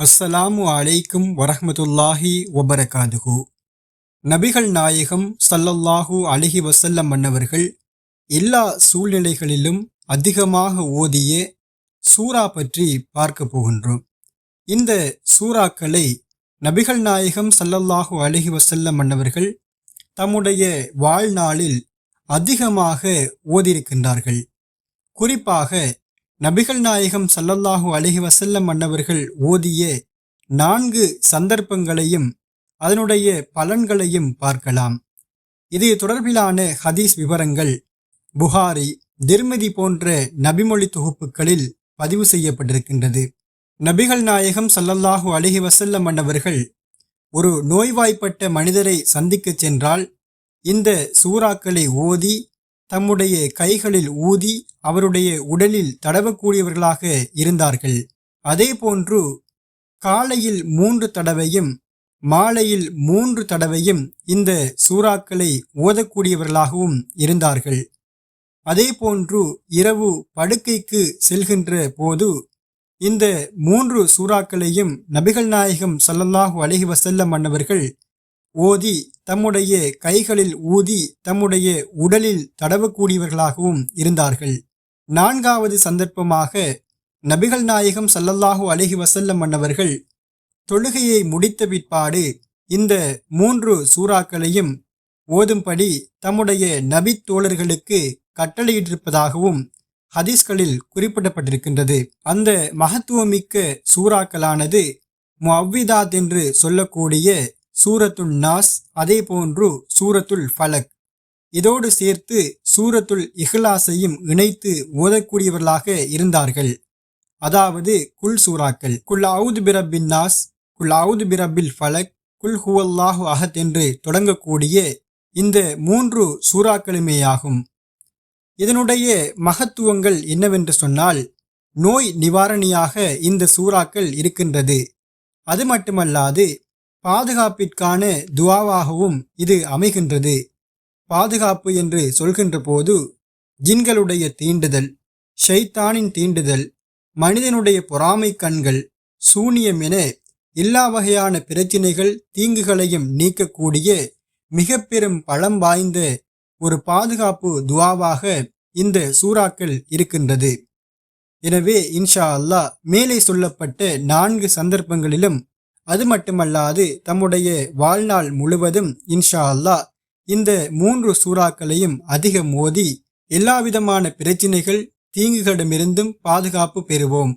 அஸ்ஸலாமு அலைக்கும் வரஹ்மத்துல்லாஹி வபரகாதுஹு. நபிகள் நாயகம் ஸல்லல்லாஹு அலைஹி வஸல்லம் அன்னவர்கள் எல்லா சூழ்நிலைகளிலும் அதிகமாக ஓதிய சூரா பற்றி பார்க்க போகின்றோம். இந்த சூறாக்களை நபிகள் நாயகம் ஸல்லல்லாஹு அலைஹி வஸல்லம் அன்னவர்கள் தம்முடைய வாழ்நாளில் அதிகமாக ஓதியிருக்கின்றார்கள். குறிப்பாக நபிகள் நாயகம் ஸல்லல்லாஹு அலைஹி வஸல்லம் அன்னவர்கள் ஓதிய 4 சந்தர்ப்பங்களையும் அதனுடைய பலன்களையும் பார்க்கலாம். இது தொடர்பிலான ஹதீஸ் விவரங்கள் புகாரி, திர்மிதி போன்ற நபிமொழி தொகுப்புகளில் பதிவு செய்யப்பட்டிருக்கின்றது. நபிகள் நாயகம் ஸல்லல்லாஹு அலைஹி வஸல்லம் அன்னவர்கள் ஒரு நோய்வாய்ப்பட்ட மனிதரை சந்திக்கச் சென்றால் இந்த சூறாக்களை ஓதி தம்முடைய கைகளில் ஊதி அவருடைய உடலில் தடவக்கூடியவர்களாக இருந்தார்கள். அதேபோன்று காலையில் 3 தடவையும் மாலையில் 3 தடவையும் இந்த சூறாக்களை ஓதக்கூடியவர்களாகவும் இருந்தார்கள். அதேபோன்று இரவு படுக்கைக்கு செல்கின்ற போது இந்த 3 சூறாக்களையும் நபிகள் நாயகம் ஸல்லல்லாஹு அலைஹி வஸல்லம் அன்னவர்கள் ஓதி தம்முடைய கைகளில் ஊதி தம்முடைய உடலில் தடவக்கூடியவர்களாகவும் இருந்தார்கள். 4வது சந்தர்ப்பமாக நபிகள் நாயகம் ஸல்லல்லாஹு அலைஹி வஸல்லம் அன்னவர்கள் தொழுகையை முடித்த பிற்பாடு இந்த 3 சூறாக்களையும் ஓதும்படி தம்முடைய நபி தோழர்களுக்கு கட்டளையிட்டிருப்பதாகவும் ஹதீஸ்களில் குறிப்பிடப்பட்டிருக்கின்றது. அந்த மகத்துவமிக்க சூறாக்களானது முஅவ்விதாத் என்று சொல்லக்கூடிய சூரத்துல் நாஸ், அதே போன்று சூரத்துல் ஃபலக், இதோடு சேர்த்து சூரத்துல் இஹ்லாஸையும் இணைத்து ஓதக்கூடியவர்களாக இருந்தார்கள். அதாவது குல் சூறாக்கள், குல் அவுது பிரப்பின் நாஸ், குல் அவுது பிரப்பில் ஃபலக், குல் ஹுவல்லாஹு அஹத் என்று தொடங்கக்கூடிய இந்த 3 சூறாக்களுமேயாகும். இதனுடைய மகத்துவங்கள் என்னவென்று சொன்னால், நோய் நிவாரணியாக இந்த சூறாக்கள் இருக்கின்றது. அது மட்டுமல்லாது பாதுகாப்பிற்கான துஆவாகவும் இது அமைகின்றது. பாதுகாப்பு என்று சொல்கின்ற போது ஜின்களுடைய தீண்டுதல், ஷைத்தானின் தீண்டுதல், மனிதனுடைய பொறாமை கண்கள், சூனியம் என எல்லா வகையான பிரச்சினைகள் தீங்குகளையும் நீக்கக்கூடிய மிக பெரும் பலம் வாய்ந்த ஒரு பாதுகாப்பு துஆவாக இந்த சூறாக்கள் இருக்கின்றது. எனவே இன்ஷா அல்லாஹ் மேலே சொல்லப்பட்ட 4 சந்தர்ப்பங்களிலும் அது மட்டுமல்லாது தம்முடைய வாழ்நாள் முழுவதும் இன்ஷா அல்லாஹ் இந்த 3 சூறாக்களையும் அதிகம் ஓதி எல்லாவிதமான பிரச்சினைகள் தீங்குகளிடமிருந்தும் பாதுகாப்பு பெறுவோம்.